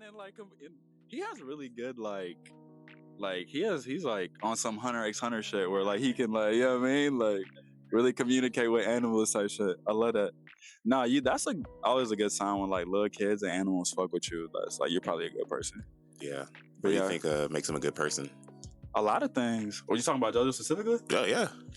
and like he has really good he's like on some Hunter x Hunter shit where like he can like, you know what I mean, like really communicate with animals type shit. I love that. Nah, that's like always a good sign when like little kids and animals fuck with you. That's like you're probably a good person. Yeah. What do you think makes him a good person? A lot of things. Were you talking about JoJo specifically?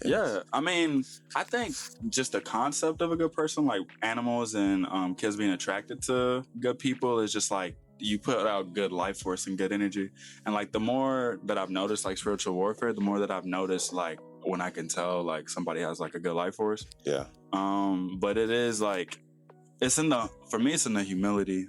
Yeah. I mean, I think just the concept of a good person, like animals and kids being attracted to good people, is just like you put out good life force and good energy. And like the more that I've noticed like spiritual warfare, the more that I've noticed like when I can tell like somebody has like a good life force. Yeah. But it is like for me it's in the humility.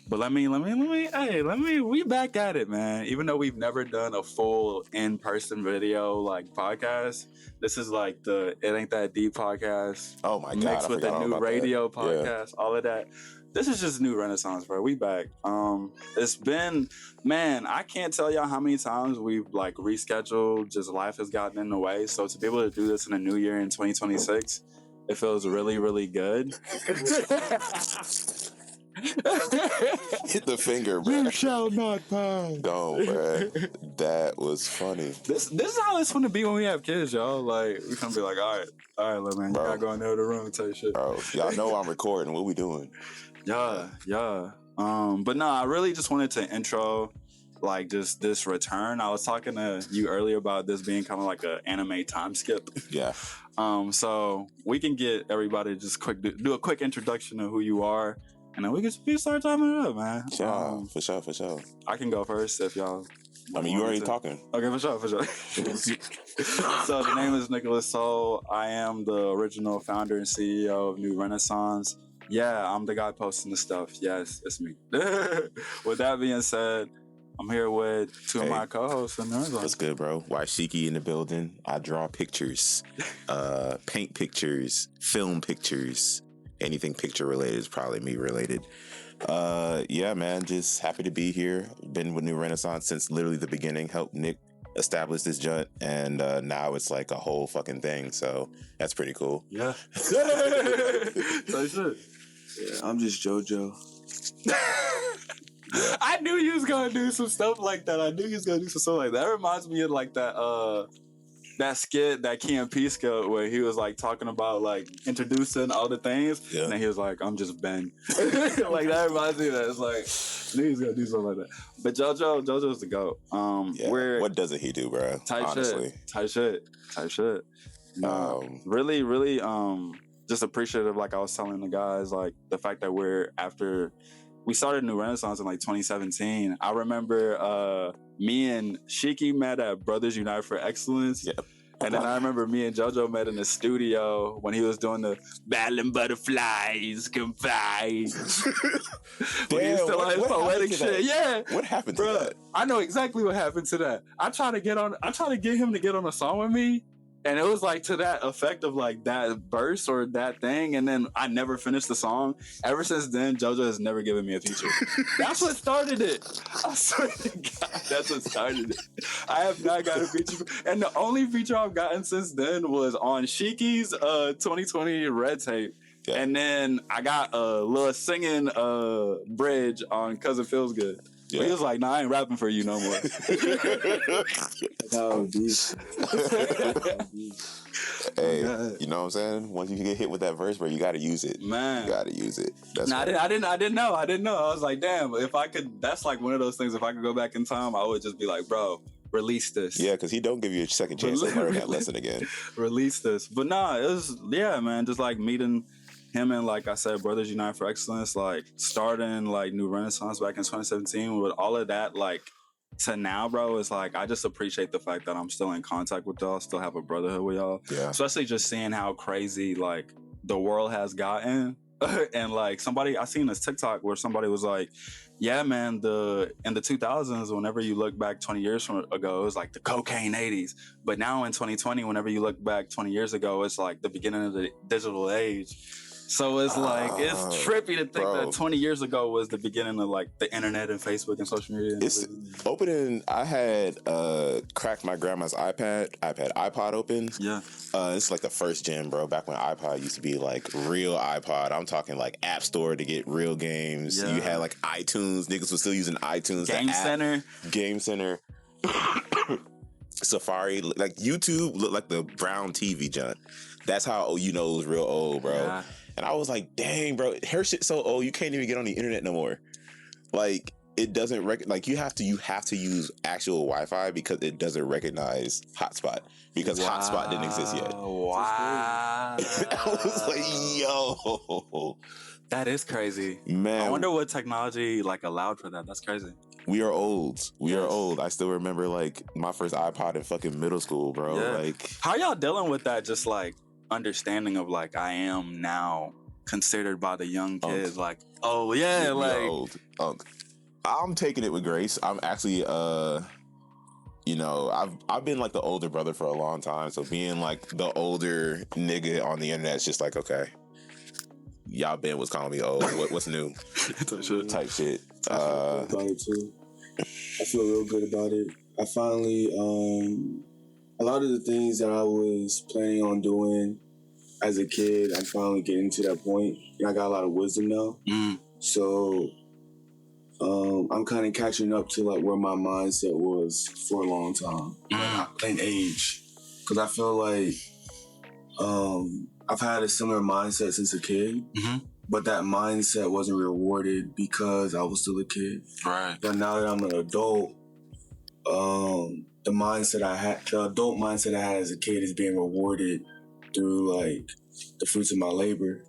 But let me we back at it, man. Even though we've never done a full in-person video like podcast, this is like the It Ain't That Deep podcast. Oh my God. Mixed with the new radio podcast, all of that. This is just NuRenaissance, bro. We back. It's been, man, I can't tell y'all how many times we've like rescheduled, just life has gotten in the way. So to be able to do this in a new year in 2026, it feels really, really good. Hit the finger, bro. You shall not pass. No, bro. That was funny. This is how it's going to be when we have kids, y'all. Like, we're going to be like, all right, little man, you gotta go in the other room type shit. Bro, y'all know I'm recording. What we doing? Yeah. But no, I really just wanted to intro like just this return. I was talking to you earlier about this being kind of like an anime time skip. Yeah. So we can get everybody just do a quick introduction of who you are, and then we can start timing it up, man. Yeah, for sure. I can go first if y'all. I mean, you already talking. Okay, for sure. So the name is Nicólas Soul. I am the original founder and CEO of NuRenaissance. Yeah, I'm the guy posting the stuff. Yes, it's me. With that being said, I'm here with two of my co-hosts. What's good, bro? Waishiki in the building. I draw pictures, paint pictures, film pictures. Anything picture related is probably me related. Yeah, man, just happy to be here. Been with NuRenaissance since literally the beginning. Helped Nick establish this joint, and now it's like a whole fucking thing. So that's pretty cool. Yeah. So shit. Yeah, I'm just JoJo. I knew you was gonna do some stuff like that. That reminds me of like that skit, that Key and Peele skit where he was like talking about like introducing all the things, and then he was like, "I'm just Ben." Like that reminds me of that. It's like I knew he was gonna do something like that. But JoJo's the GOAT. What doesn't he do, bro? Honestly, type shit. Really, just appreciative. Like I was telling the guys, like the fact that we started NuRenaissance in like 2017. I remember me and Shiki met at Brothers Unite for Excellence. Yep. And then I remember me and JoJo met in the studio when he was doing the battling butterflies can fly. When he was still on his poetic shit. Yeah. What happened to that? I know exactly what happened to that. I tried to get him to get on a song with me. And it was like to that effect of like that verse or that thing. And then I never finished the song. Ever since then, JoJo has never given me a feature. That's what started it. I swear to God, that's what started it. I have not got a feature. And the only feature I've gotten since then was on Shiki's 2020 Red Tape. Yeah. And then I got a little singing bridge on Cousin Feels Good. Yeah. He was like, "Nah, I ain't rapping for you no more." No, dude. Hey, you know what I'm saying? Once you get hit with that verse, bro, you got to use it. Man, you got to use it. That's I didn't know. I was like, damn, if I could, that's like one of those things. If I could go back in time, I would just be like, bro, release this. Yeah, because he don't give you a second chance to learn that lesson again. Release this. But nah, it was, man, just like meeting him and, like I said, Brothers Unite for Excellence, like starting like NuRenaissance back in 2017 with all of that, like to now, bro, it's like I just appreciate the fact that I'm still in contact with y'all, still have a brotherhood with y'all. Yeah. Especially just seeing how crazy like the world has gotten. And like I seen this TikTok where somebody was like, yeah, man, in the 2000s, whenever you look back 20 years ago, it was like the cocaine 80s. But now in 2020, whenever you look back 20 years ago, it's like the beginning of the digital age. So it's like it's trippy to think bro. that 20 years ago was the beginning of like the internet and Facebook and social media. And It's opening. I had cracked my grandma's iPod open. Yeah. It's like the first gen, bro. Back when iPod used to be like real iPod. I'm talking like App Store to get real games. Yeah. You had like iTunes. Niggas was still using iTunes. Game Center. Safari, like YouTube looked like the brown TV junk. That's how you know it was real old, bro. Yeah. And I was like, dang, bro, her shit's so old you can't even get on the internet no more. Like it doesn't like you have to use actual Wi-Fi because it doesn't recognize hotspot because hotspot didn't exist yet. Wow. I was like, yo, that is crazy, man. I wonder what technology like allowed for that. That's crazy. We are old. We are old. I still remember like my first iPod in fucking middle school, bro. Yeah. Like, how y'all dealing with that? Just like understanding of like I am now considered by the young kids like, oh yeah, like old. I'm taking it with grace. I'm actually you know, I've been like the older brother for a long time, so being like the older nigga on the internet is just like, okay, y'all Ben was calling me old. What's new? Type shit. I feel about it too. I feel real good about it. I finally, a lot of the things that I was planning on doing as a kid, I'm finally getting to that point, and I got a lot of wisdom now. So I'm kind of catching up to like where my mindset was for a long time, in age, because I feel like I've had a similar mindset since a kid. But that mindset wasn't rewarded because I was still a kid. Right. But now that I'm an adult, the adult mindset I had as a kid is being rewarded through like the fruits of my labor.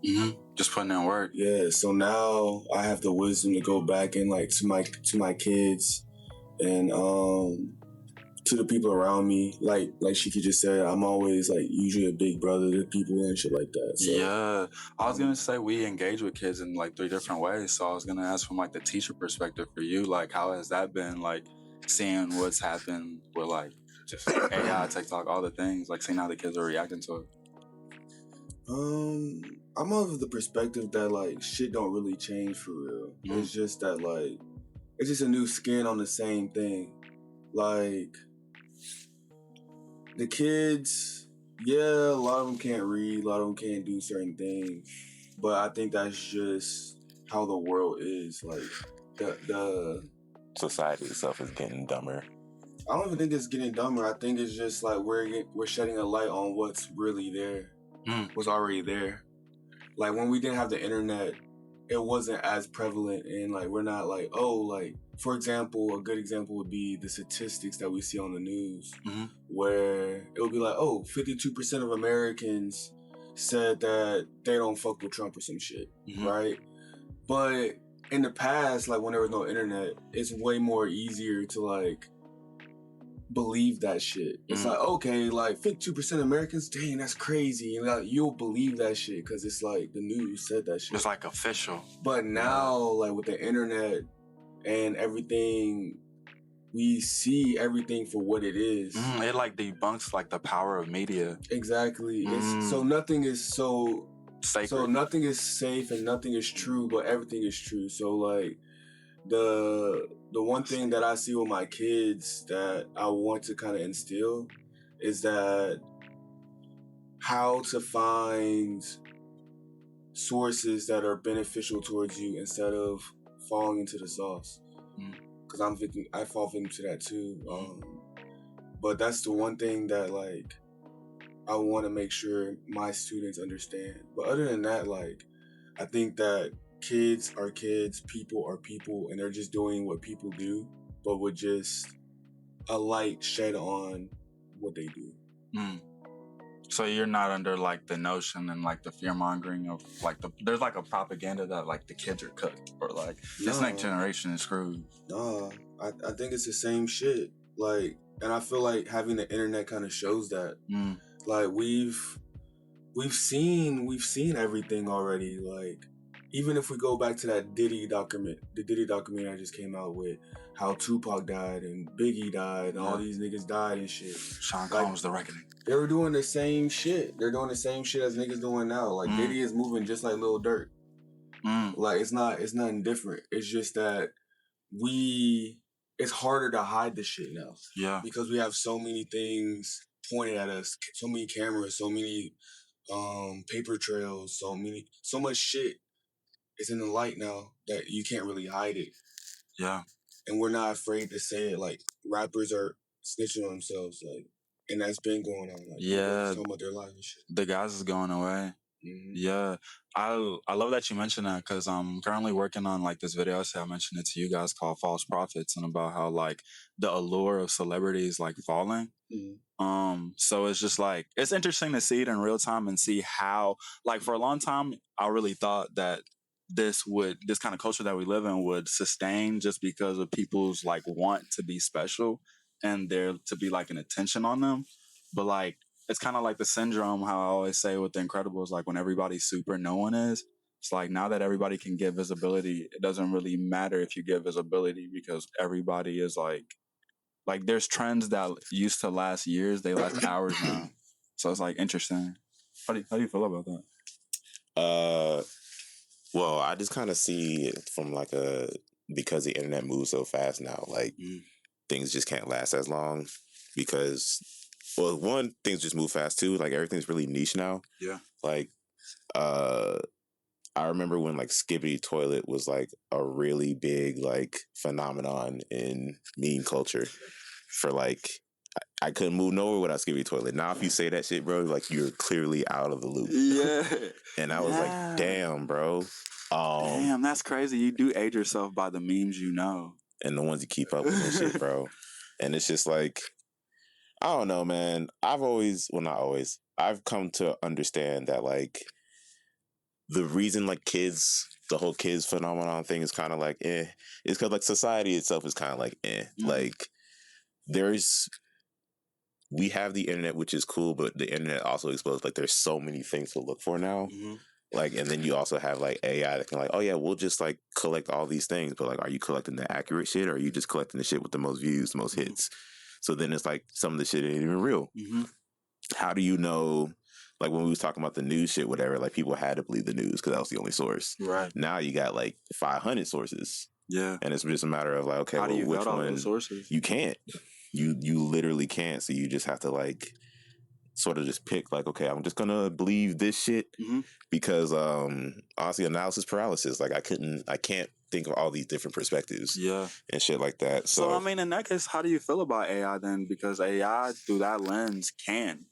Just putting in work. Yeah. So now I have the wisdom to go back and like to my kids and to the people around me, like she could just say, I'm always like usually a big brother to people and shit like that. So, yeah, I was gonna say we engage with kids in like 3 different ways. So I was gonna ask from like the teacher perspective for you, like how has that been, like seeing what's happened with like just AI, TikTok, all the things, like seeing how the kids are reacting to it. I'm of the perspective that like shit don't really change for real. It's just that like it's just a new skin on the same thing. Like the kids, yeah, a lot of them can't read, a lot of them can't do certain things, but I think that's just how the world is. Like the society itself is getting dumber. I don't even think it's getting dumber. I think it's just like we're shedding a light on what's really there, what's already there. Like when we didn't have the internet, it wasn't as prevalent, and like we're not like, oh, like for example, a good example would be the statistics that we see on the news, where it would be like, oh, 52% of Americans said that they don't fuck with Trump or some shit, right? But in the past, like when there was no internet, it's way more easier to like believe that shit. It's like, okay, like 52% of Americans, dang, that's crazy. And like, you'll believe that shit because it's like the news said that shit. It's like official. But now, like with the internet and everything, we see everything for what it is. It like debunks like the power of media. Exactly. So nothing is so sacred. So nothing is safe and nothing is true, but everything is true. So like the one thing that I see with my kids that I want to kind of instill is that how to find sources that are beneficial towards you instead of falling into the sauce. Because I fall victim to that too. But that's the one thing that like I want to make sure my students understand. But other than that, like I think that kids are kids, people are people, and they're just doing what people do, but with just a light shed on what they do. So you're not under like the notion and like the fear mongering of like there's like a propaganda that like the kids are cooked or like this next generation is screwed. Nah, I think it's the same shit. Like, and I feel like having the internet kind of shows that. Like we've seen everything already. Like even if we go back to that Diddy documentary I just came out with, how Tupac died and Biggie died and all these niggas died and shit. Sean Combs, The Reckoning. They were doing the same shit. They're doing the same shit as niggas doing now. Like Diddy is moving just like Lil Durk. Like it's nothing different. It's just that it's harder to hide the shit now. Yeah. Because we have so many things pointed at us, so many cameras, so many paper trails, so much shit is in the light now that you can't really hide it. Yeah. And we're not afraid to say it. Like rappers are snitching on themselves, like, and that's been going on. Like, yeah. talking about their lives and shit. The guys is going away. Yeah, I love that you mentioned that because I'm currently working on like this video essay. I mentioned it to you guys called False Prophets, and about how like the allure of celebrity is like falling. So it's just like it's interesting to see it in real time and see how like for a long time I really thought that this kind of culture that we live in would sustain just because of people's like want to be special and there to be like an attention on them, but like it's kind of like the syndrome how I always say with the Incredibles, like when everybody's super, no one is. It's like now that everybody can get visibility, it doesn't really matter if you get visibility because everybody is like there's trends that used to last years, they last hours now. So it's like interesting. How do you feel about that? Well, I just kind of see it from like because the internet moves so fast now, like things just can't last as long because. Well, one, things just move fast too. Like everything's really niche now. Yeah. Like, I remember when like Skibbity Toilet was like a really big like phenomenon in meme culture. For like, I couldn't move nowhere without Skibbity Toilet. Now, if you say that shit, bro, like you're clearly out of the loop. Yeah. And I was like, damn, bro. Damn, that's crazy. You do age yourself by the memes you know, and the ones you keep up with and shit, bro. And it's just like. I don't know, man. I've come to understand that, like, the reason, like, the whole kids phenomenon thing is kind of like, is because, like, society itself is kind of like, Like, we have the internet, which is cool, but the internet also exposes, like, there's so many things to look for now. Like, and then you also have, like, AI that can, like, oh, yeah, we'll just, like, collect all these things. But, like, are you collecting the accurate shit or are you just collecting the shit with the most views, the most hits? So then it's like some of the shit ain't even real. How do you know? Like when we was talking about the news shit, whatever, like people had to believe the news because that was the only source. Right. Now you got like 500 sources. Yeah. And it's just a matter of like, okay, how do you which vet all one? those sources? You can't. You literally can't. So you just have to like sort of just pick like, okay, I'm just gonna believe this shit because honestly, analysis paralysis. Like I can't think of all these different perspectives. Yeah. And shit like that. So I mean, in that case, how do you feel about AI then? Because AI through that lens can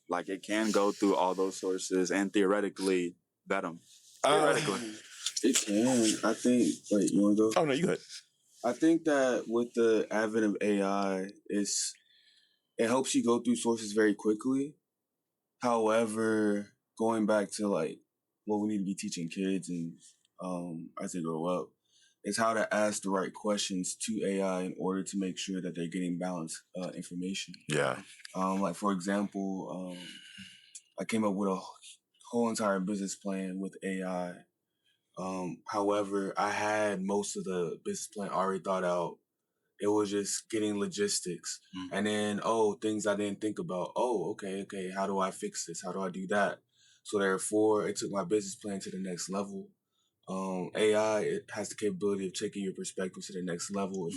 go through all those sources and theoretically vet them. Theoretically. It can. I think. Wait, you want to go? Oh no, you good. I think that with the advent of AI, it helps you go through sources very quickly. However, going back to like what we need to be teaching kids and as they grow up, is how to ask the right questions to AI in order to make sure that they're getting balanced information. Yeah. Like for example, I came up with a whole entire business plan with AI. However, I had most of the business plan already thought out. It was just getting logistics. And then, things I didn't think about. Okay. How do I fix this? How do I do that? So therefore, it took my business plan to the next level. AI, it has the capability of taking your perspective to the next level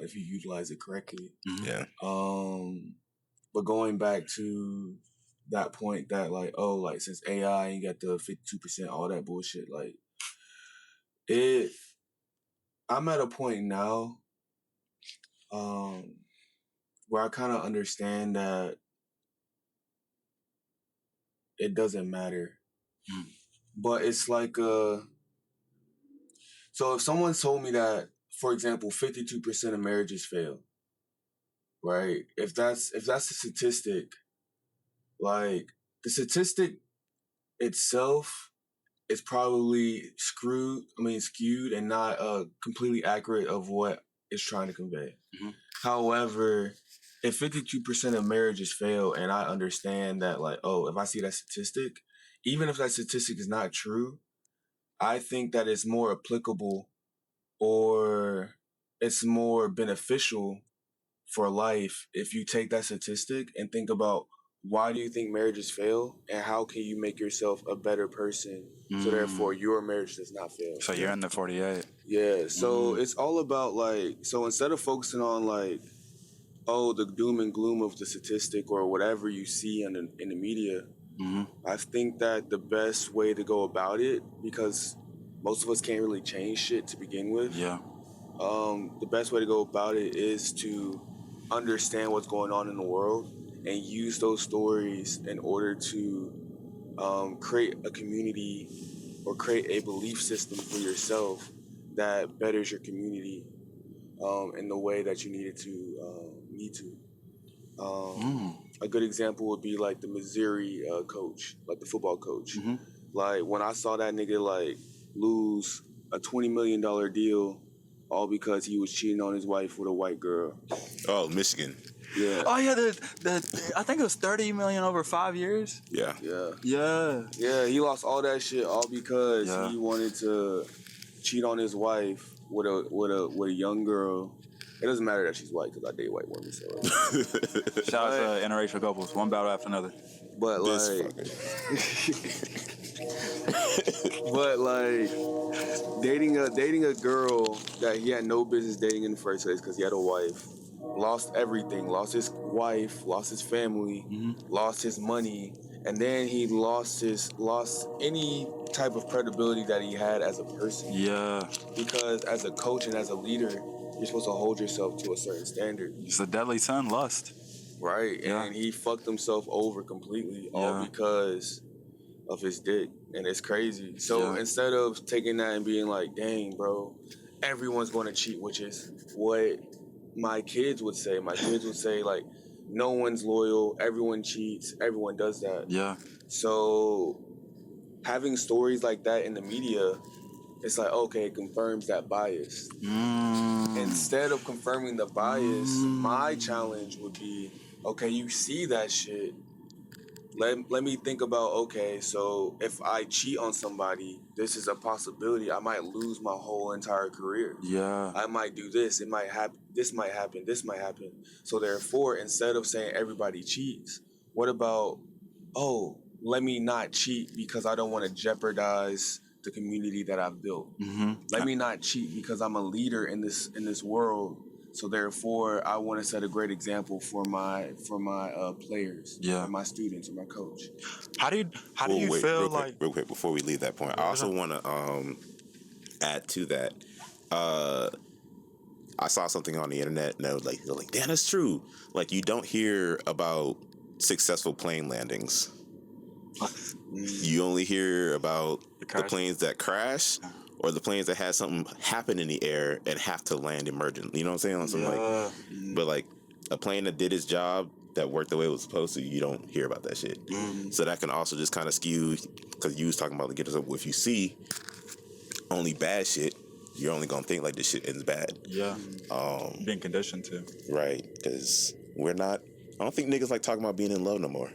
if you utilize it correctly. Yeah. But going back to that point that like, since AI, you got the 52%, all that bullshit, like I'm at a point now where I kind of understand that it doesn't matter. But it's like so if someone told me that, for example, 52% of marriages fail, right? If that's a statistic, like the statistic itself is probably skewed and not completely accurate of what it's trying to convey. However, if 52% of marriages fail, and I understand that, like, if I see that statistic, even if that statistic is not true, I think that it's more applicable or it's more beneficial for life if you take that statistic and think about why do you think marriages fail and how can you make yourself a better person so therefore your marriage does not fail. So you're in the 48. Yeah, so it's all about like, so instead of focusing on like, oh, the doom and gloom of the statistic or whatever you see in the media, I think that the best way to go about it, because most of us can't really change shit to begin with. Yeah. The best way to go about it is to understand what's going on in the world and use those stories in order to create a community or create a belief system for yourself that betters your community in the way that you need to. A good example would be like the Missouri coach, like the football coach. Like when I saw that nigga like lose a $20 million deal all because he was cheating on his wife with a white girl. Oh, Michigan. Yeah. Oh yeah, I think it was 30 million over 5 years. Yeah. Yeah, he lost all that shit all because he wanted to cheat on his wife with a young girl. It doesn't matter that she's white because I date white women. So. Shout out to interracial couples, one battle after another. But like, dating a girl that he had no business dating in the first place because he had a wife, lost everything, lost his wife, lost his family, lost his money, and then he lost any type of credibility that he had as a person. Yeah. Because as a coach and as a leader, you're supposed to hold yourself to a certain standard. It's a deadly sin, lust. Right, and he fucked himself over completely, all because of his dick, and it's crazy. So instead of taking that and being like, dang, bro, everyone's going to cheat, which is what my kids would say. My kids would say, like, no one's loyal, everyone cheats, everyone does that. Yeah. So having stories like that in the media, it's like, okay, it confirms that bias. Instead of confirming the bias, my challenge would be, okay, you see that shit. Let me think about, okay, so if I cheat on somebody, this is a possibility. I might lose my whole entire career. Yeah. I might do this. It might happen. This might happen. This might happen. So therefore, instead of saying everybody cheats, what about, oh, let me not cheat because I don't want to jeopardize the community that I've built. Let me not cheat because I'm a leader in this world. So therefore, I want to set a great example for my players, or my students, or my coach. How do you feel real quick before we leave that point? I also want to add to that. I saw something on the internet and I was like, damn, that's true. Like, you don't hear about successful plane landings. You only hear about the planes that crash or the planes that had something happen in the air and have to land emergently. You know what I'm saying? But like a plane that did its job, that worked the way it was supposed to, you don't hear about that shit. So that can also just kind of skew, because you was talking about if you see only bad shit, you're only gonna think like this shit ends bad. Yeah. Being conditioned to. Right, because I don't think niggas like talking about being in love no more.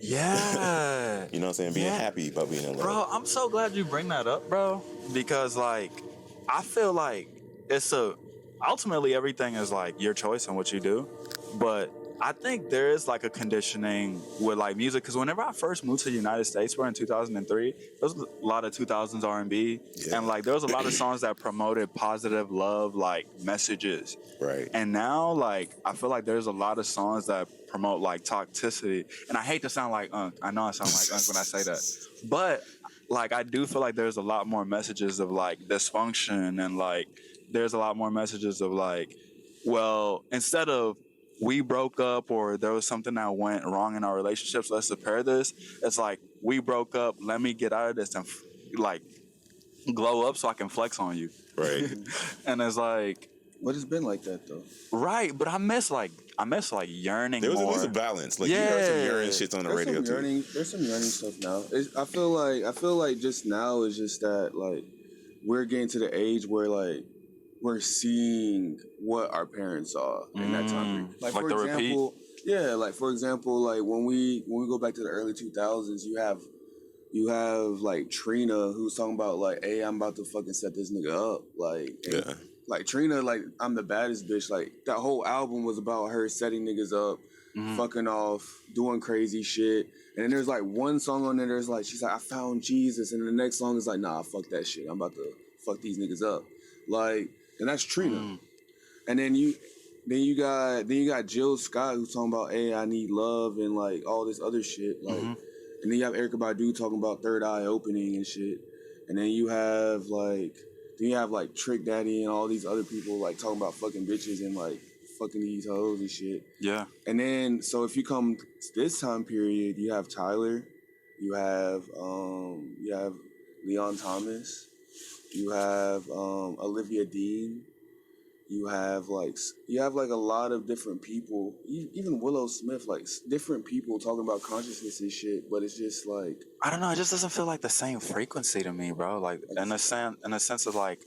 Yeah. You know what I'm saying? Being happy about being in love. Bro, I'm so glad you bring that up, bro. Because, like, I feel like ultimately everything is, like, your choice on what you do. But I think there is, like, a conditioning with, like, music. Because whenever I first moved to the United States, we're in 2003, there was a lot of 2000s R&B. Yeah. And, like, there was a lot of songs that promoted positive love, like, messages. Right. And now, like, I feel like there's a lot of songs that promote, like, toxicity. And I hate to sound like Unk. I know I sound like Unk when I say that. But, like, I do feel like there's a lot more messages of, like, dysfunction. And, like, there's a lot more messages of, like, well, instead of we broke up or there was something that went wrong in our relationships, let's repair this. It's like, we broke up, let me get out of this and, like, glow up so I can flex on you. Right. And it's like... But it's been like that, though. Right, but I miss yearning. There was more. At least a balance. Like, you heard some yearning shits on the radio too. There's some yearning stuff now. I feel like just now is just that, like, we're getting to the age where, like, we're seeing what our parents saw in that time. Like for example, like when we go back to the early 2000s, you You have like Trina, who's talking about like, hey, I'm about to fucking set this nigga up. Like, Yeah. like Trina, like, I'm the baddest bitch. Like, that whole album was about her setting niggas up, fucking off, doing crazy shit. And then there's like one song on there, there's like, she's like, I found Jesus. And the next song is like, nah, fuck that shit. I'm about to fuck these niggas up. Like, and that's Trina. And then you got Jill Scott, who's talking about, hey, I need love and like all this other shit. Like, and then you have Erykah Badu talking about third eye opening and shit. And then you have like Trick Daddy and all these other people like talking about fucking bitches and like fucking these hoes and shit. Yeah. And then so if you come to this time period, you have Tyler, you have Leon Thomas, you have Olivia Dean. You have like a lot of different people, even Willow Smith, like different people talking about consciousness and shit. But it's just like, I don't know. It just doesn't feel like the same frequency to me, bro. Like in a sense of like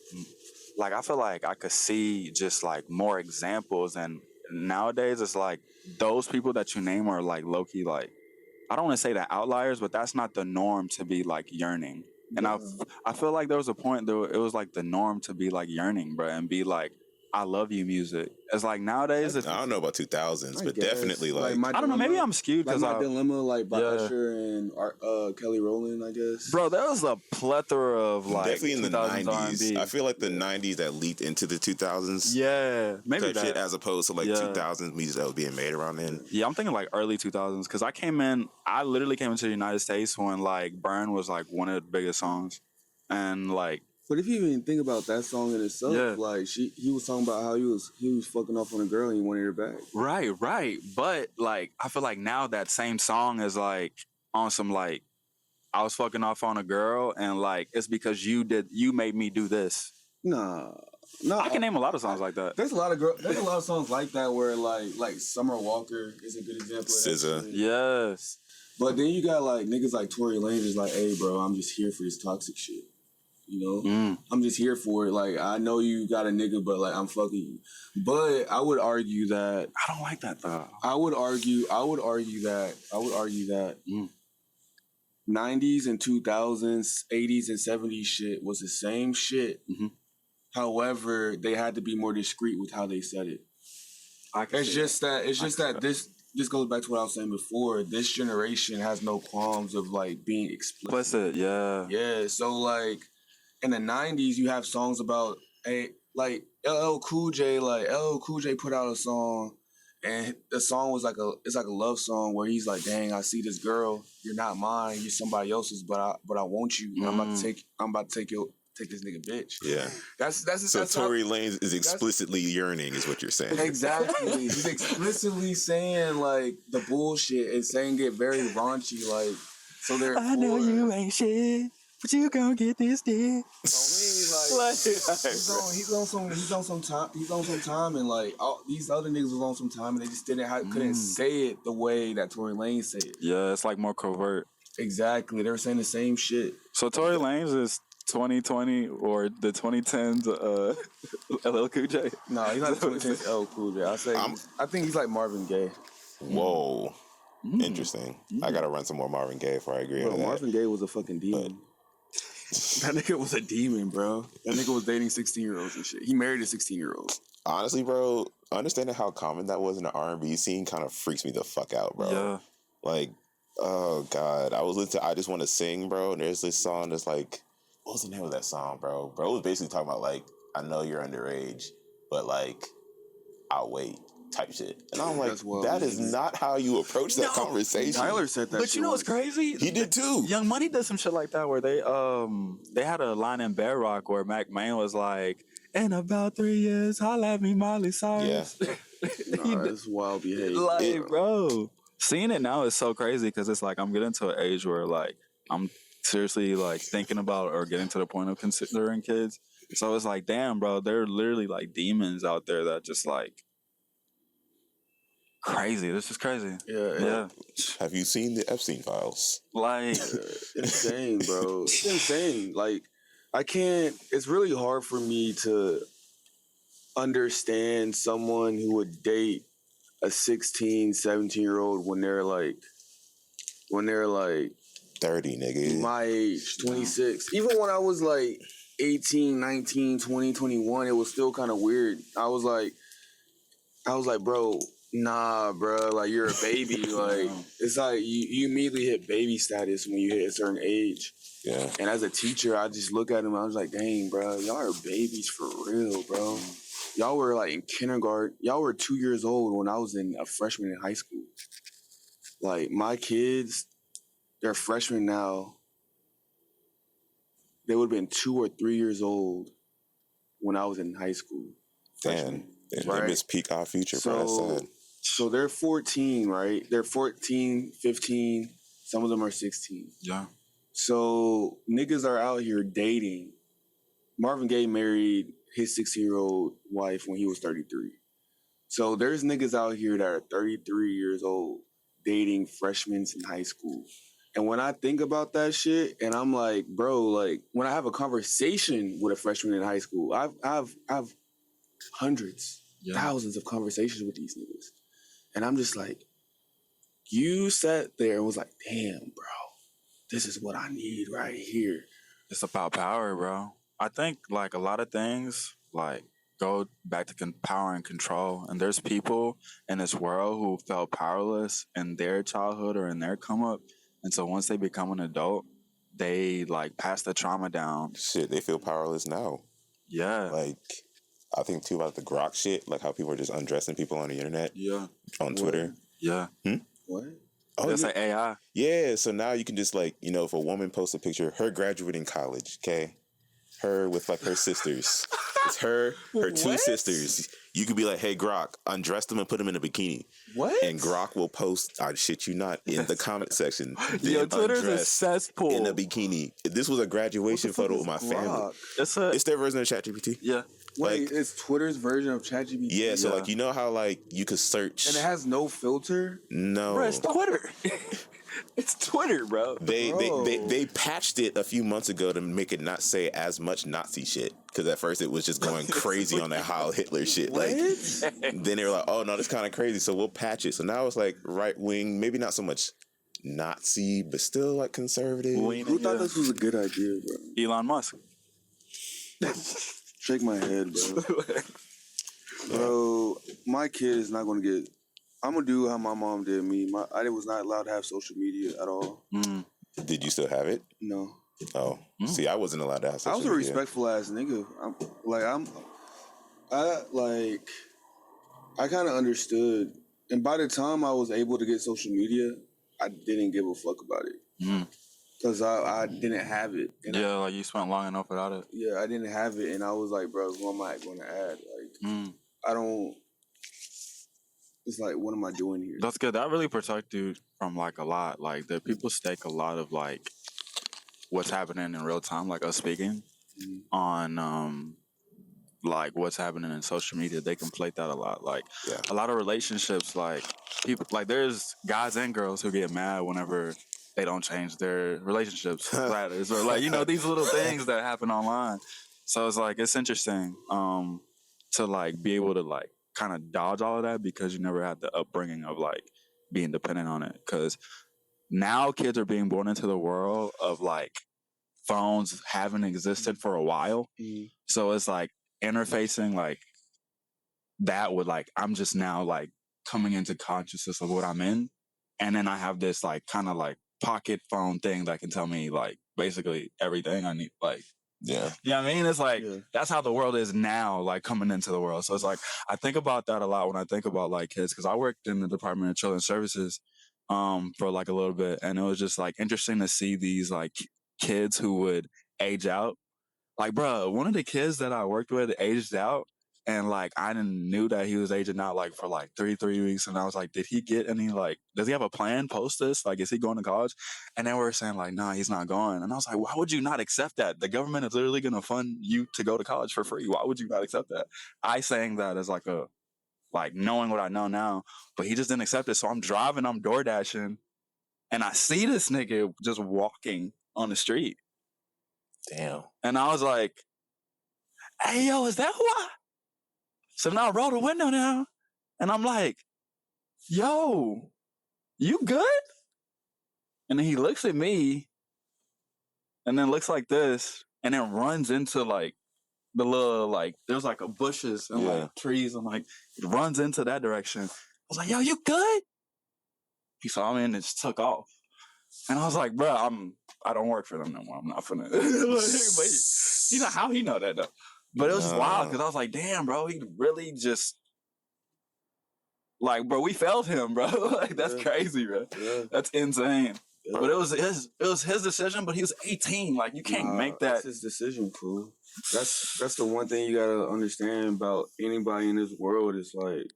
I feel like I could see just like more examples. And nowadays, it's like those people that you name are like low key, like, I don't want to say that outliers, but that's not the norm to be like yearning. And I feel like there was a point though, it was like the norm to be like yearning, bro, and be like, I love you music. It's like nowadays, it's, I don't know about 2000s, but definitely like I don't know, maybe I'm skewed because My Dilemma, like by Usher and Kelly Rowland, I guess. Bro, there was a plethora of like definitely in the 90s. R&B. I feel like the 90s that leaked into the 2000s. Yeah, maybe that. Shit, as opposed to like 2000s music that was being made around then. Yeah, I'm thinking like early 2000s because I literally came into the United States when like Burn was like one of the biggest songs, and like. But if you even think about that song in itself, like he was talking about how he was fucking off on a girl and he wanted her back. Right. But like I feel like now that same song is like on some like I was fucking off on a girl and like it's because you made me do this. No, I can name a lot of songs like that. There's a lot of songs like that where like Summer Walker is a good example. SZA. Yes. But then you got like niggas like Tory Lanez is like, hey bro, I'm just here for this toxic shit. You know, I'm just here for it. Like, I know you got a nigga, but like, I'm fucking you. But I would argue that I don't like that though. I would argue that 90s and 2000s, 80s and 70s shit was the same shit. However, they had to be more discreet with how they said it. It's just that this goes back to what I was saying before. This generation has no qualms of like being explicit. Yeah. So like. In the 90s, you have songs about like LL Cool J. Like LL Cool J put out a song, and the song was like a love song where he's like, "Dang, I see this girl. You're not mine. You're somebody else's, but I want you. And I'm about to take this nigga bitch." Yeah. That's Tory Lanez is explicitly yearning, is what you're saying. Exactly. He's explicitly saying like the bullshit and saying it very raunchy. Like so. Therefore, I know you ain't shit. But you gonna get this dick. He's on some time, and like all these other niggas was on some time, and they just couldn't say it the way that Tory Lanez said it. Yeah, it's like more covert. Exactly, they were saying the same shit. So Tory Lanez is 2020 or the 2010s LL Cool J. No, he's not 2010s LL Cool J. I think he's like Marvin Gaye. Whoa, interesting. I gotta run some more Marvin Gaye before I agree with that. Marvin Gaye was a fucking demon. That nigga was a demon, bro. That nigga was dating 16-year-olds and shit. He married a 16-year-old. Honestly, bro, understanding how common that was in the R&B scene kind of freaks me the fuck out, bro. Yeah. Like, oh, God. I was listening to I Just Want to Sing, bro, and there's this song that's like, what was the name of that song, bro? Bro, it was basically talking about, like, I know you're underage, but, like, I'll wait type shit. And I'm like, that is not how you approach that conversation. Tyler said that. But you know what's crazy? He did too. Young Money did some shit like that where they had a line in Bedrock where Mac Main was like, in about 3 years, holla at me, Miley Cyrus. Yeah. That's wild behavior. Like, bro. Seeing it now is so crazy because it's like I'm getting to an age where like I'm seriously like thinking about or getting to the point of considering kids. So it's like, damn, bro, they're literally like demons out there that just like crazy. This is crazy. Yeah. Have you seen the Epstein files? Like, insane, bro. It's insane. Like, it's really hard for me to understand someone who would date a 16, 17-year-old when they're like 30, nigga. My age, 26. Even when I was like 18, 19, 20, 21, it was still kind of weird. I was like, bro, nah, bro, like you're a baby. Like it's like you immediately hit baby status when you hit a certain age. Yeah. And as a teacher, I just look at him. I was like, dang, bro, y'all are babies for real, bro. Y'all were like in kindergarten. Y'all were 2 years old when I was a freshman in high school. Like my kids, they're freshmen now. They would have been 2 or 3 years old when I was in high school. Damn. They miss peak our future, bro. That's sad. So they're 14, right? They're 14, 15. Some of them are 16. Yeah. So niggas are out here dating. Marvin Gaye married his 60-year-old wife when he was 33. So there's niggas out here that are 33 years old dating freshmen in high school. And when I think about that shit, and I'm like, bro, like when I have a conversation with a freshman in high school, I've hundreds, thousands of conversations with these niggas. And I'm just like, you sat there and was like, damn, bro, this is what I need right here. It's about power, bro. I think like a lot of things like go back to power and control. And there's people in this world who felt powerless in their childhood or in their come up. And so once they become an adult, they like pass the trauma down. Shit, they feel powerless now. Yeah. Like, I think too about the Grok shit, like how people are just undressing people on the internet. Yeah. On Twitter. Yeah. What? Oh, that's like AI. Yeah, so now you can just like, you know, if a woman posts a picture, her graduating college, okay? Her with like her sisters. It's her two sisters. You could be like, hey, Grok, undress them and put them in a bikini. What? And Grok will post, I shit you not, in the comment section. Yo, Twitter's a cesspool. In a bikini. This was a graduation photo with my family. It's their version of ChatGPT. Yeah. Wait, Like, it's Twitter's version of ChatGPT? Yeah, so like, you know how like you could search. And it has no filter? No. Bro, it's Twitter. It's Twitter, bro. They patched it a few months ago to make it not say as much Nazi shit. Because at first it was just going crazy on that Heil Hitler shit. What? Like, then they were like, oh no, that's kind of crazy, so we'll patch it. So now it's like right wing, maybe not so much Nazi, but still like conservative. Who thought this was a good idea, bro? Elon Musk. Shake my head, bro. Bro, my kid is not going to get... I'm going to do how my mom did me. I was not allowed to have social media at all. Mm. Did you still have it? No. Oh. See, I wasn't allowed to have social media. I was a respectful ass nigga. I kind of understood. And by the time I was able to get social media, I didn't give a fuck about it. Mm. Because I didn't have it. And like you spent long enough without it. Yeah, I didn't have it. And I was like, bro, who am I going to add? Like, I don't... It's like, what am I doing here? That's good. That really protects you from like a lot. Like the people stake a lot of like what's happening in real time, like us speaking on like what's happening in social media. They conflate that a lot. Like a lot of relationships, like people, like there's guys and girls who get mad whenever they don't change their relationship status or like, you know, these little things that happen online. So it's like, it's interesting to like be able to like kind of dodge all of that because you never had the upbringing of like being dependent on it. Because now kids are being born into the world of like phones haven't existed for a while. So it's like interfacing like that with like, I'm just now like coming into consciousness of what I'm in. And then I have this like kind of like pocket phone thing that can tell me like basically everything I need. Like, yeah. You know what I mean? It's like, that's how the world is now, like coming into the world. So it's like, I think about that a lot when I think about like kids, because I worked in the Department of Children's Services for like a little bit. And it was just like interesting to see these like kids who would age out. Like, bro, one of the kids that I worked with aged out. And like, I didn't knew that he was aging out like for like 3 weeks. And I was like, did he get any like, does he have a plan post this? Like, is he going to college? And they were saying like, nah, he's not going. And I was like, why would you not accept that? The government is literally going to fund you to go to college for free. Why would you not accept that? I saying that as like a, like knowing what I know now, but he just didn't accept it. So I'm driving, I'm door dashing, and I see this nigga just walking on the street. Damn. And I was like, hey, yo, is that who I... So now I roll the window down, and I'm like, yo, you good? And then he looks at me, and then looks like this, and then runs into like the little like there's like a bushes and like trees, and like it runs into that direction. I was like, "Yo, you good?" He saw me and just took off, and I was like, "Bro, I don't work for them no more. I'm not finna." But you know how he know that though. But it was just wild because I was like, "Damn, bro, he really just." Like, bro, we failed him, bro. Like, that's crazy, bro. Yeah. That's insane. Yeah. But it was his decision, but he was 18. Like, you can't make that. That's his decision, fool. That's the one thing you gotta understand about anybody in this world is like,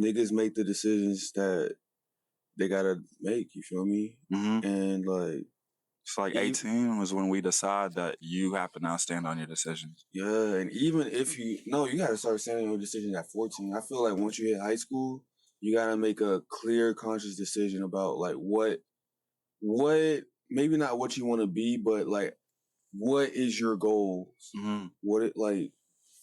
niggas make the decisions that they gotta make, you feel me? Mm-hmm. And like, it's like 18 was when we decide that you have to now stand on your decisions. Yeah, and even if you gotta start standing on your decisions at 14. I feel like once you hit high school, you gotta make a clear, conscious decision about like what maybe not what you want to be, but like what is your goal? Mm-hmm. What it like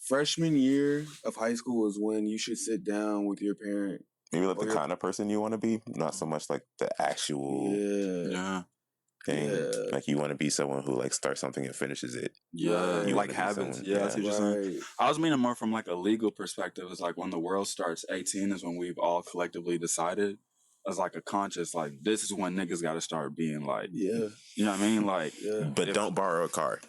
freshman year of high school is when you should sit down with your parent. Maybe like the kind of person you want to be, not so much like the actual thing. Yeah. Like you want to be someone who like starts something and finishes it. Yeah, you like habits. Yeah, that's what you're saying. I was meaning more from like a legal perspective. It's like when the world starts 18 is when we've all collectively decided as like a conscious, like this is when niggas got to start being like, you know what I mean? Like, but don't borrow a car.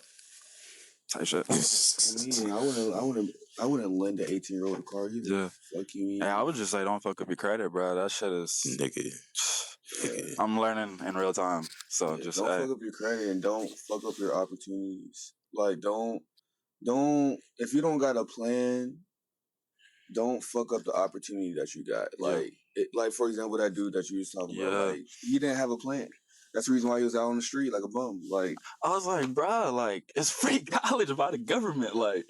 Type shit. I mean, I wouldn't lend an 18-year-old a car either. Yeah. Fuck you. Hey, I would just say don't fuck up your credit, bro. That shit is nigga. I'm learning in real time. So just don't fuck up your credit and don't fuck up your opportunities. Like don't if you don't got a plan, don't fuck up the opportunity that you got. Like like for example, that dude that you was talking about, like he didn't have a plan. That's the reason why he was out on the street like a bum. Like I was like, bro, like it's free college by the government. Like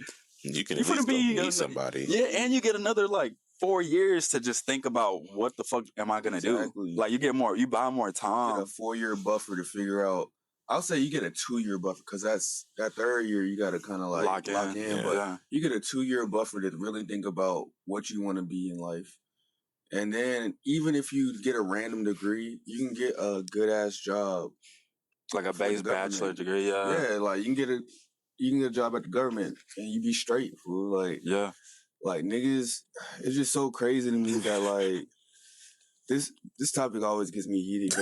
you can at least meet somebody. Yeah, and you get another like 4 years to just think about what the fuck am I gonna do? Like you buy more time. You get a 4-year buffer to figure out. I'll say you get a 2-year buffer because that's that 3rd year you gotta kind of like lock in. Yeah. But you get a 2-year buffer to really think about what you want to be in life. And then even if you get a random degree, you can get a good ass job. Like a base bachelor degree, Yeah, like you can get a job at the government and you be straight, fool. Like like niggas, it's just so crazy to me that like this topic always gets me heated.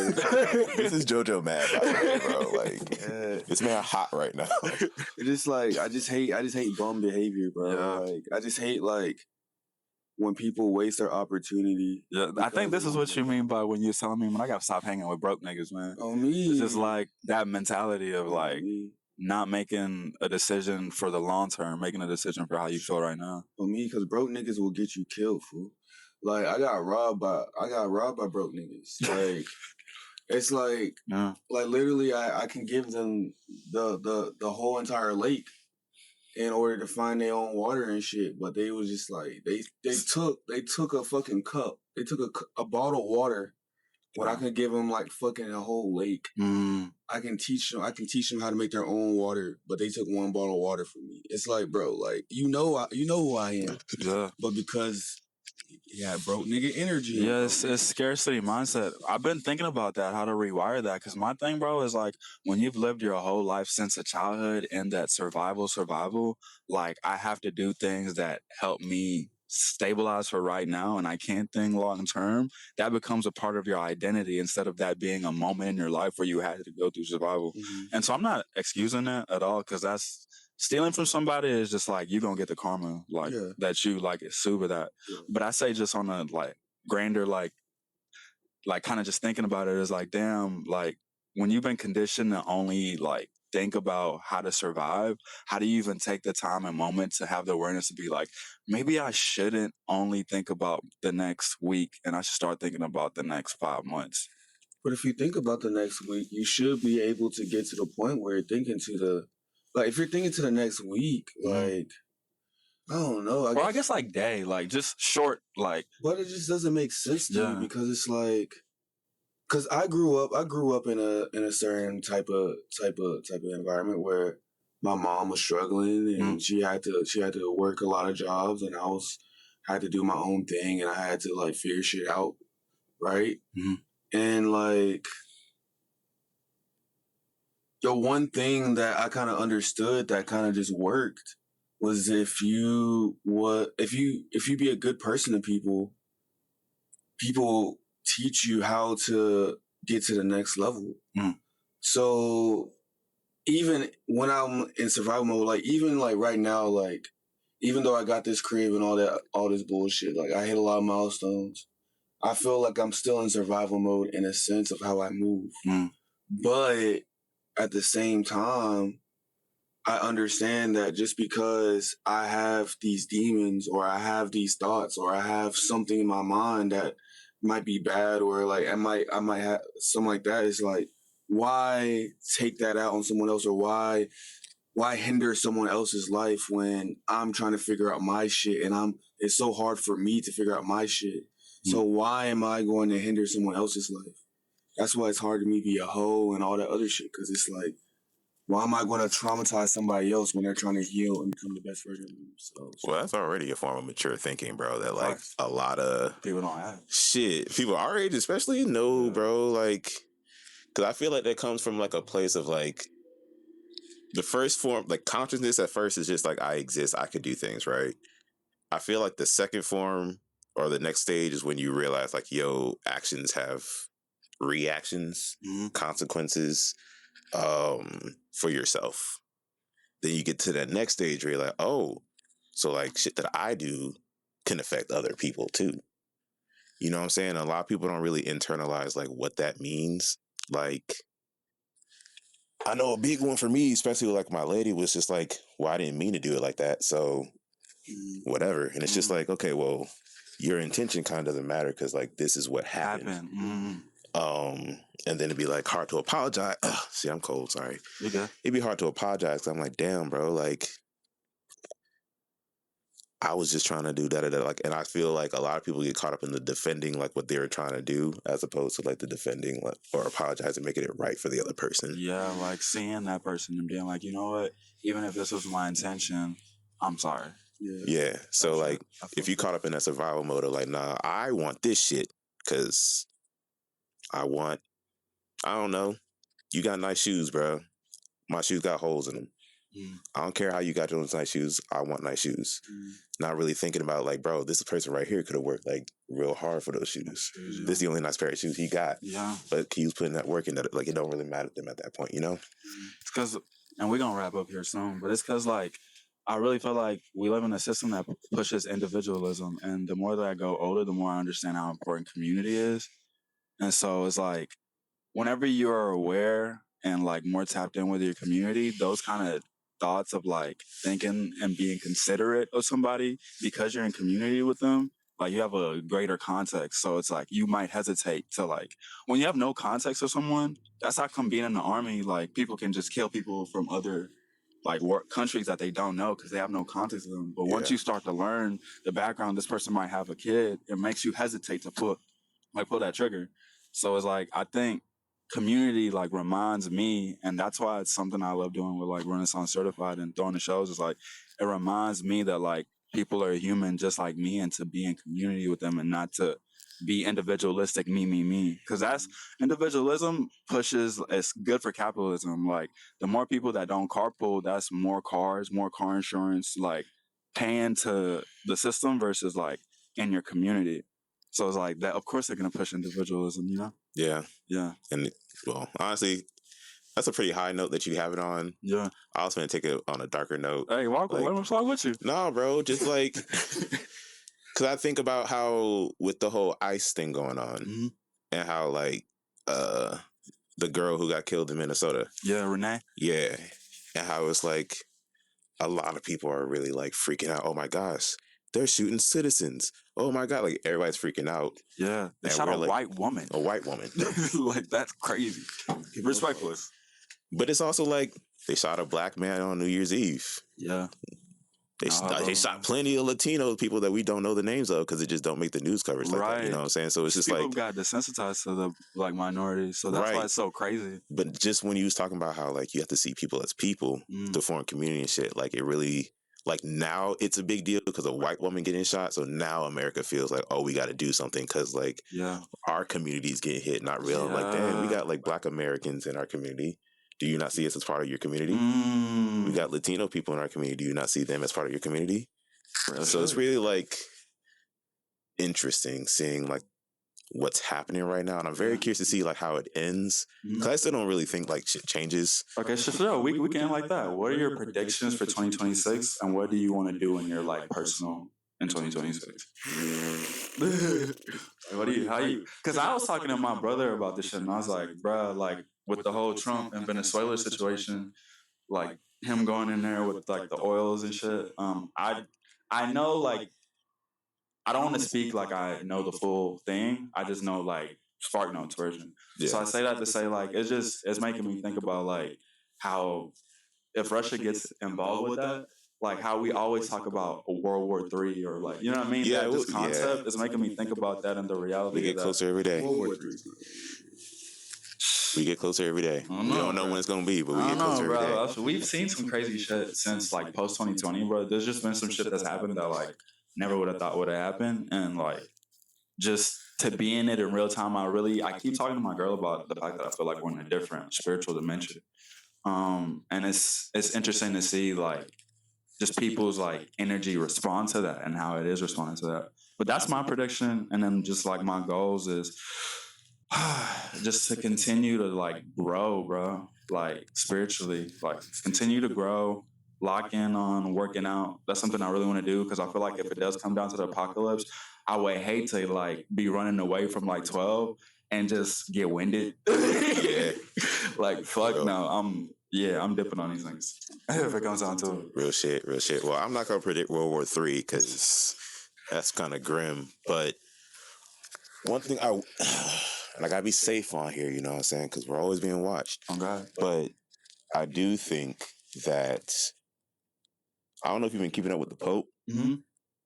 This is JoJo mad, by the way, bro. Like this man hot right now. It's just like I just hate bum behavior, bro. Yeah. Like I just hate like when people waste their opportunity. Yeah, I think this is what you mean by when you're telling me when I gotta stop hanging with broke niggas, man. On me. It's just like that mentality of like not making a decision for the long term, making a decision for how you feel right now. On me, because broke niggas will get you killed, fool. Like I got robbed by broke niggas. Like it's like like literally I can give them the whole entire lake in order to find their own water and shit, but they was just like they took a fucking cup. They took a bottle of water when I could give them like fucking a whole lake. I can teach them how to make their own water, but they took one bottle of water from me. It's like, bro, like you know who I am. Yeah. But because broke nigga energy. Yeah, it's scarcity mindset. I've been thinking about that, how to rewire that. Because my thing, bro, is like when you've lived your whole life since a childhood in that survival, like I have to do things that help me stabilize for right now and I can't think long term. That becomes a part of your identity instead of that being a moment in your life where you had to go through survival. And so I'm not excusing that at all because that's stealing from somebody is just like you're gonna get the karma like that you like it's super that. But I say just on a like grander like kind of just thinking about it is like damn, like when you've been conditioned to only like think about how to survive, how do you even take the time and moment to have the awareness to be like, maybe I shouldn't only think about the next week and I should start thinking about the next 5 months. But if you think about the next week, you should be able to get to the point where you're thinking to the like if you're thinking to the next week, like I don't know. I guess like day, like just short, like. But it just doesn't make sense to me because it's like, because I grew up in a certain type of environment where my mom was struggling and she had to work a lot of jobs and I had to do my own thing and I had to like figure shit out, right? And like. the one thing that I kind of understood that kind of just worked was if you be a good person to people, people teach you how to get to the next level. Mm. So even when I'm in survival mode, like even like right now, like even though I got this crib and all this bullshit, like I hit a lot of milestones, I feel like I'm still in survival mode in a sense of how I move. Mm. But at the same time, I understand that just because I have these demons or I have these thoughts or I have something in my mind that might be bad or like I might have something like that, is like, why take that out on someone else, or why hinder someone else's life when I'm trying to figure out my shit and it's so hard for me to figure out my shit. So why am I going to hinder someone else's life? That's why it's hard to me be a hoe and all that other shit, because it's like, why am I going to traumatize somebody else when they're trying to heal and become the best version of themselves? Well, that's already a form of mature thinking, bro. That like Facts. a lot of People don't have shit. People our age, especially, no, bro. Like, because I feel like that comes from like a place of like the first form, like consciousness at first is just like I exist, I could do things, right? I feel like the second form or the next stage is when you realize like, yo, actions have reactions, consequences, for yourself. Then you get to that next stage where you're like, oh, so like shit that I do can affect other people too. You know what I'm saying? A lot of people don't really internalize like what that means. Like, I know a big one for me, especially like my lady, was just like, well, I didn't mean to do it like that, so whatever. And it's just like, okay, well, your intention kind of doesn't matter because like this is what happened. And then it'd be like hard to apologize. Ugh, see, I'm cold. Sorry. Okay. It'd be hard to apologize. 'Cause I'm like, damn, bro. Like, I was just trying to do that. Like, and I feel like a lot of people get caught up in the defending like what they were trying to do, as opposed to like the defending like, or apologizing, making it right for the other person. Yeah, like seeing that person and being like, you know what? Even if this was my intention, I'm sorry. Yeah. So like, if you caught up in that survival mode of like, nah, I want this shit because I don't know. You got nice shoes, bro. My shoes got holes in them. I don't care how you got those nice shoes. I want nice shoes. Not really thinking about like, bro, this person right here could have worked like real hard for those shoes. This is the only nice pair of shoes he got. Yeah. But he was putting that work in that, like, it don't really matter to them at that point, you know? It's because, and we're going to wrap up here soon, but it's because like, I really feel like we live in a system that pushes individualism. And the more that I go older, the more I understand how important community is. And so it's like, whenever you're aware and like more tapped in with your community, those kind of thoughts of like thinking and being considerate of somebody because you're in community with them, like you have a greater context. So it's like you might hesitate to like, when you have no context for someone, that's how come being in the army, like people can just kill people from other like countries that they don't know because they have no context to them. But once you start to learn the background, this person might have a kid, it makes you hesitate to pull that trigger. So it's like, I think community like reminds me, and that's why it's something I love doing with like Renaissance Certified and throwing the shows, is like it reminds me that like people are human just like me, and to be in community with them and not to be individualistic, me, because that's individualism pushes, it's good for capitalism. Like the more people that don't carpool, that's more cars, more car insurance, like paying to the system versus like in your community. So it's like that, of course they're going to push individualism, you know? Yeah. Yeah. And well, honestly, that's a pretty high note that you have it on. Yeah. I was going to take it on a darker note. Hey, walk like, let me talk with you. No, bro, just like, because I think about how with the whole ICE thing going on and how like the girl who got killed in Minnesota. Yeah, Renee. Yeah. And how it's like a lot of people are really like freaking out. Oh my gosh, they're shooting citizens. Oh my God, like everybody's freaking out. Yeah, they shot a white woman. A white woman. Like that's crazy. Respectfully. But it's also like they shot a black man on New Year's Eve. Yeah. They shot plenty of Latino people that we don't know the names of because it just don't make the news coverage like that. You know what I'm saying? So it's just people like got desensitized to the like minorities, so that's why it's so crazy. But just when you was talking about how like you have to see people as people to form community and shit, like it really, like now it's a big deal because a white woman getting shot. So now America feels like, oh, we got to do something because like our community's getting hit, not real. Like, damn, we got like black Americans in our community. Do you not see us as part of your community? We got Latino people in our community. Do you not see them as part of your community? So it's really like interesting seeing like what's happening right now, and I'm very curious to see like how it ends. Because I still don't really think like shit changes. Okay, so we can end like that. What are your predictions for 2026, and what do you want to do in your like personal in 2026? How you? Because I was talking to my brother about this shit, and I was like, bruh, like with the whole Trump and Venezuela situation, like him going in there with like the oils and shit. I know like I don't want to speak like I know the full thing. I just know like Spark Notes version. Yeah. So I say that to say like it's making me think about like how if Russia gets involved with that, like how we always talk about a World War III or like you know what I mean? Yeah, that just concept is making me think about that and the reality. We get closer every day. World War III. We get closer every day. We don't know when it's gonna be, but we get closer every day. We've seen some crazy shit since like post 2020, bro. There's just been some shit that's happened that like never would have thought would have happened, and like just to be in it in real time. I keep talking to my girl about the fact that I feel like we're in a different spiritual dimension, and it's interesting to see like just people's like energy respond to that and how it is responding to that. But that's my prediction, and then just like my goals is just to continue to like grow, bro, like spiritually, like continue to grow, lock in on working out. That's something I really want to do because I feel like if it does come down to the apocalypse, I would hate to like be running away from like 12 and just get winded. Yeah. Like fuck no, I'm dipping on these things if it comes down to it. Real shit. Well, I'm not gonna predict World War III because that's kind of grim. But one thing and I gotta be safe on here, you know what I'm saying? Because we're always being watched. Oh God. But I do think that I don't know if you've been keeping up with the Pope,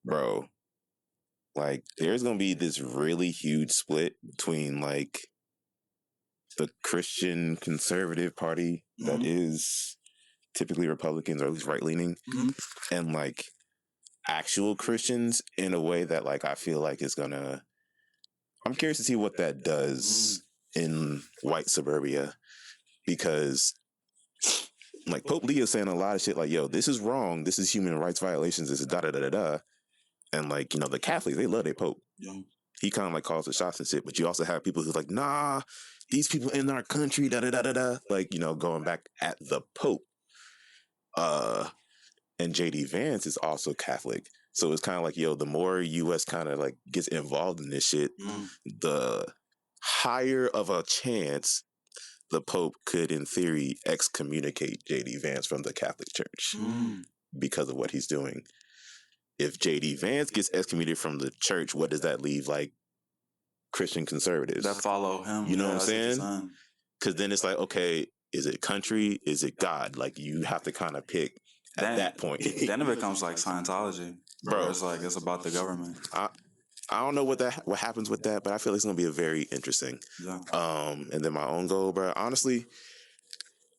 bro. Like, there's gonna be this really huge split between like the Christian conservative party that is typically Republicans or at least right leaning, and like actual Christians in a way that like I feel like is gonna. I'm curious to see what that does in white suburbia, because like Pope Leo saying a lot of shit like, yo, this is wrong, this is human rights violations, this is da da da da da. And like, you know, the Catholics, they love their Pope. He kind of like calls the shots and shit, but you also have people who's like, nah, these people in our country, da da da da da, like, you know, going back at the Pope. And JD Vance is also Catholic. So it's kind of like, yo, the more US kind of like gets involved in this shit, the higher of a chance the Pope could, in theory, excommunicate JD Vance from the Catholic Church because of what he's doing. If JD Vance gets excommunicated from the church, what does that leave? Like Christian conservatives that follow him. You know what I'm saying? Because then it's like, okay, is it country? Is it God? Like you have to kind of pick at that point. Then it becomes like Scientology, bro. It's like it's about the government. I don't know what happens with that, but I feel like it's gonna be a very interesting. Yeah. And then my own goal, bro. Honestly,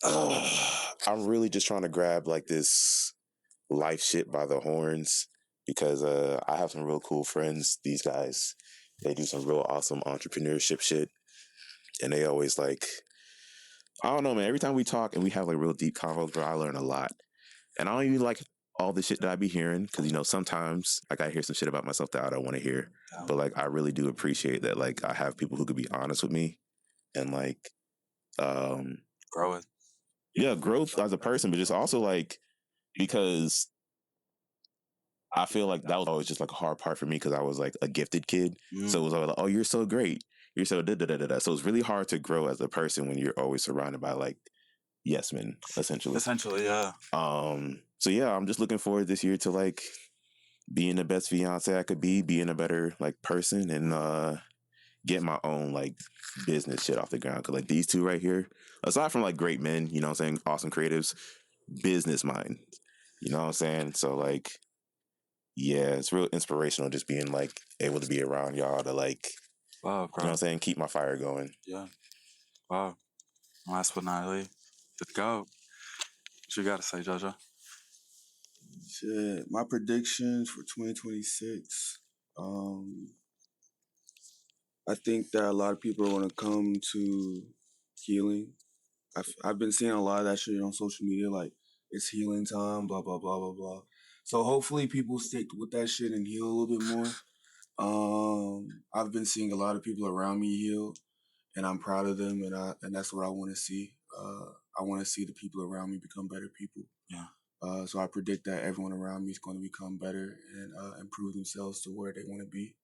I'm really just trying to grab like this life shit by the horns, because I have some real cool friends. These guys, they do some real awesome entrepreneurship shit, and they always like, I don't know, man. Every time we talk and we have like real deep convos, bro, I learn a lot. And I don't even like all the shit that I be hearing, because, you know, sometimes like I hear some shit about myself that I don't want to hear. But like I really do appreciate that like I have people who could be honest with me and like grow it. Yeah, growth as a person, but just also like, because I feel like that was always just like a hard part for me, because I was like a gifted kid. So it was always like, oh, you're so great. You're so da da da da da. So it's really hard to grow as a person when you're always surrounded by like yes men, essentially. Essentially, yeah. So yeah, I'm just looking forward this year to like being the best fiance I could be, being a better like person, and get my own like business shit off the ground. Cause like these two right here, aside from like great men, you know what I'm saying, awesome creatives, business mind, you know what I'm saying? So like, yeah, it's real inspirational just being like able to be around y'all to like, wow, bro. You know what I'm saying, keep my fire going. Yeah. Wow. Last but not least, let's go. What you gotta say, Jojo? Shit, my predictions for 2026. I think that a lot of people are going to come to healing. I've been seeing a lot of that shit on social media, like it's healing time, blah blah blah blah blah. So hopefully people stick with that shit and heal a little bit more. I've been seeing a lot of people around me heal, and I'm proud of them, and that's what I want to see. I want to see the people around me become better people. Yeah. So I predict that everyone around me is going to become better and improve themselves to where they want to be.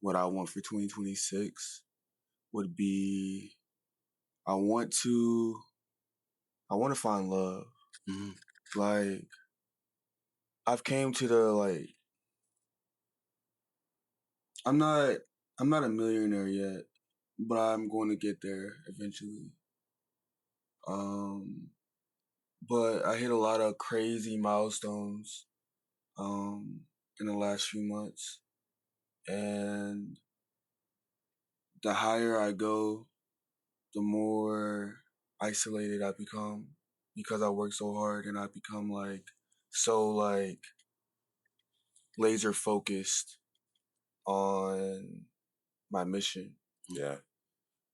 What I want for 2026 would be I want to find love. Mm-hmm. Like I've came to the like I'm not a millionaire yet, but I'm going to get there eventually. But I hit a lot of crazy milestones in the last few months, and the higher I go, the more isolated I become because I work so hard, and I become like so like laser focused on my mission. Yeah.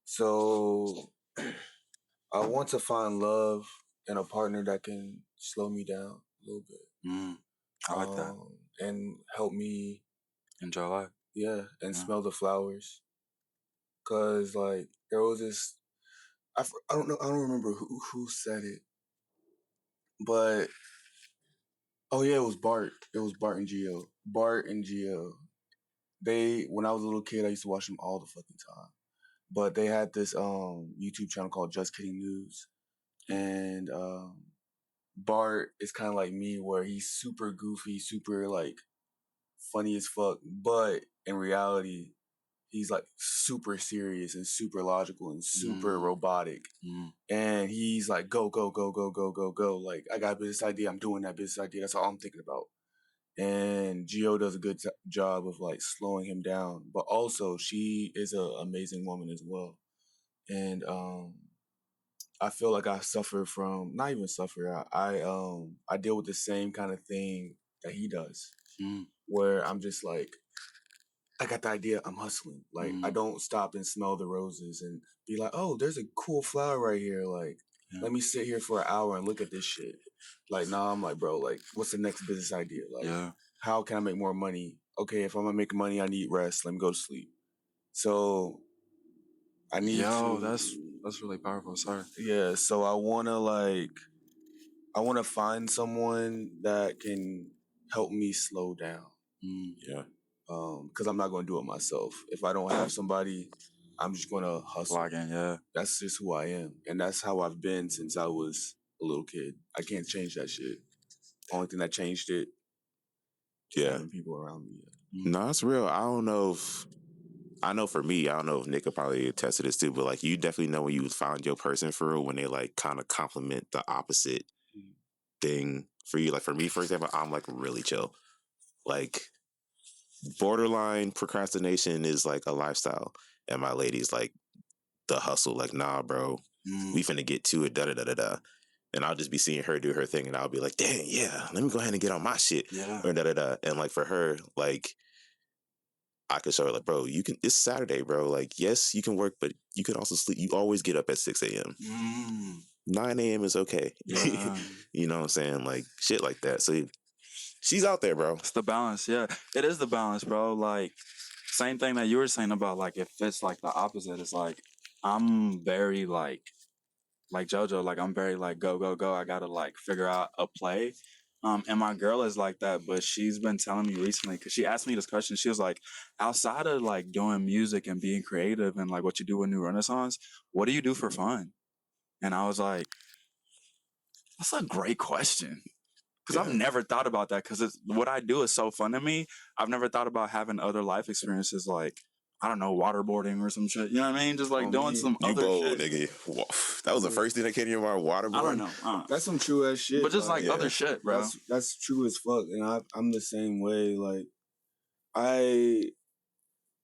So I want to find love and a partner that can slow me down a little bit. I like that. And help me enjoy life. Yeah, and smell the flowers. Cause like there was this, I don't know, I don't remember who said it, but oh yeah, it was Bart. It was Bart and Geo. Bart and Geo. They, when I was a little kid, I used to watch them all the fucking time. But they had this YouTube channel called Just Kidding News, and Bart is kind of like me, where he's super goofy, super like funny as fuck, but in reality, he's like super serious and super logical and super robotic. And he's like, go, go, go, go, go, go, go. Like, I got a business idea. I'm doing that business idea. That's all I'm thinking about. And Gio does a good job of like slowing him down. But also, she is an amazing woman as well. And I feel like I suffer from, not even suffer, I deal with the same kind of thing that he does. Where I'm just like, I got the idea, I'm hustling. Like, I don't stop and smell the roses and be like, oh, there's a cool flower right here. Like, let me sit here for an hour and look at this shit. Like, nah, I'm like, bro, like, what's the next business idea? Like, how can I make more money? Okay, if I'm gonna make money, I need rest. Let me go to sleep. So, I need to... that's really powerful. Sorry. Yeah, so I wanna find someone that can help me slow down. Yeah. Because I'm not going to do it myself. If I don't have somebody, I'm just going to hustle. Log in, yeah. That's just who I am. And that's how I've been since I was a little kid. I can't change that shit. Only thing that changed it, having people around me. No, it's real. I don't know if... I know for me, I don't know if Nick could probably attest to this too, but like you definitely know when you found your person for real, when they like kind of complement the opposite thing for you. Like for me, for example, I'm like really chill. Like borderline procrastination is like a lifestyle. And my lady's like the hustle, like, nah, bro, we finna get to it, da da da da da. And I'll just be seeing her do her thing and I'll be like, dang, yeah, let me go ahead and get on my shit. Or da da da. And like for her, like I could show her like, bro, you can, it's Saturday, bro. Like, yes, you can work, but you can also sleep. You always get up at 6 a.m. 9 a.m. is okay. You know what I'm saying? Like shit like that. So she's out there, bro. It's the balance. Yeah, it is the balance, bro. Like same thing that you were saying about like if it's like the opposite. It's like I'm very like JoJo. Like I'm very like go go go. I gotta like figure out a play. And my girl is like that, but she's been telling me recently because she asked me this question. She was like, outside of like doing music and being creative and like what you do with NuRenaissance, what do you do for fun? And I was like, that's a great question. Because I've never thought about that because what I do is so fun to me. I've never thought about having other life experiences like, I don't know, waterboarding or some shit. You know what I mean? Just like doing some other bold, shit. Nigga. That was the first thing that came to your mind, waterboarding? I don't know. That's some true ass shit. But just like other shit, bro. That's true as fuck. And I'm the same way. Like, I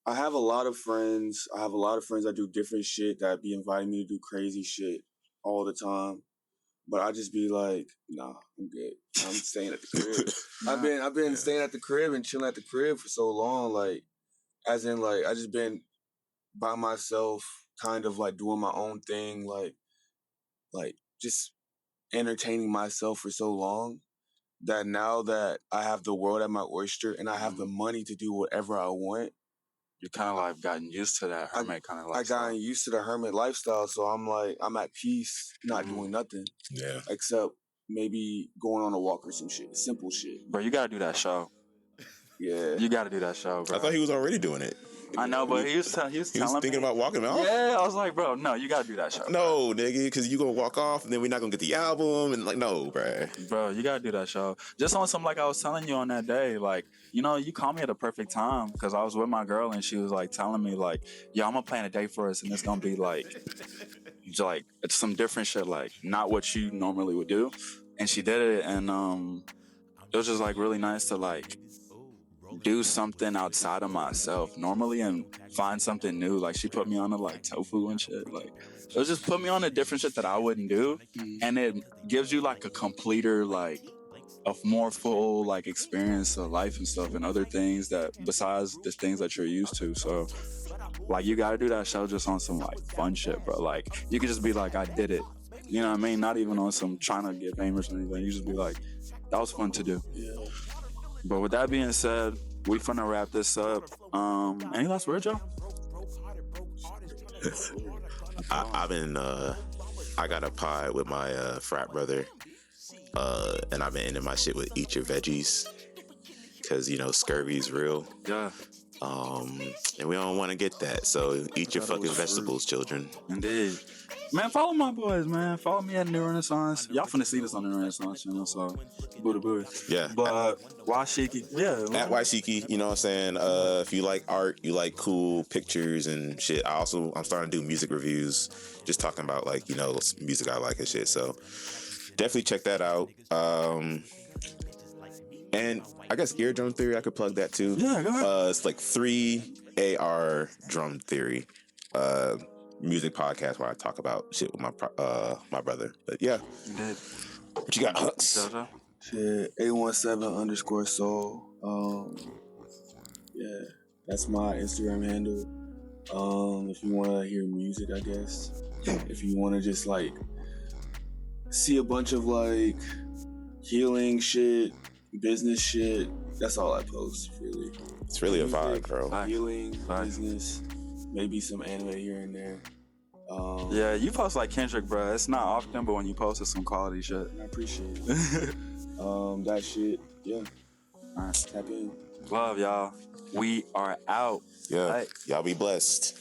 have a lot of friends. I have a lot of friends that do different shit that be inviting me to do crazy shit all the time. But I just be like, nah, I'm good. I'm staying at the crib. I've been staying at the crib and chilling at the crib for so long. Like, as in, like, I just been by myself kind of like doing my own thing, like just entertaining myself for so long that now that I have the world at my oyster and I have the money to do whatever I want, You kind of like gotten used to that hermit kind of I lifestyle. gotten used to the hermit lifestyle. So I'm at peace, not doing nothing. Yeah. Except maybe going on a walk or some shit, simple shit. Bro, you gotta do that show. Yeah. You gotta do that show, bro. I thought he was already doing it. I know, but he was telling thinking me. about walking off. Yeah, I was like, bro, no, you gotta do that show. No, nigga, because you gonna walk off and then we're not gonna get the album and like, no, bruh. Bro, you gotta do that show. Just on some, like I was telling you on that day, like, you know, you called me at the perfect time because I was with my girl and she was like telling me like, yo, I'm gonna plan a date for us and it's gonna be like it's some different shit, like not what you normally would do. And she did it, and it was just like really nice to like do something outside of myself normally and find something new. Like she put me on to like tofu and shit. Like it was just put me on a different shit that I wouldn't do, and it gives you like a completer, like a more full like experience of life and stuff and other things that besides the things that you're used to. So like you gotta do that show just on some like fun shit, bro. Like you could just be like, I did it. You know what I mean? Not even on some trying to get famous or anything. You just be like, that was fun to do. Yeah. But with that being said, we finna wrap this up. Any last words, Joe? I've been I got a pod with my frat brother, and I've been ending my shit with eat your veggies because you know scurvy's real. Yeah. And we don't want to get that, so eat your fucking vegetables, children. Indeed. Man, follow my boys, man. Follow me at NuRenaissance. Y'all finna see this on the NuRenaissance channel, so booty booty. Yeah. But Washiki, yeah. At Waishiki, you know what I'm saying? If you like art, you like cool pictures and shit. I'm starting to do music reviews, just talking about like, you know, music I like and shit. So definitely check that out. And I guess Eardrum Theory, I could plug that too. Yeah, go ahead. It's like 3AR Drum Theory. Music podcast where I talk about shit with my brother. But yeah. Indeed. What you got, Hux? Jojo? Shit, 817_soul. Yeah, that's my Instagram handle. If you want to hear music, I guess. If you want to just like see a bunch of like healing shit, business shit, that's all I post, really. It's really a vibe, bro. Healing, business, maybe some anime here and there. Yeah, you post like Kendrick, bro. It's not often, but when you post, it's some quality shit. I appreciate it. That shit, yeah. All right. Tap in. Love, y'all. We are out. Yeah. Bye. Y'all be blessed.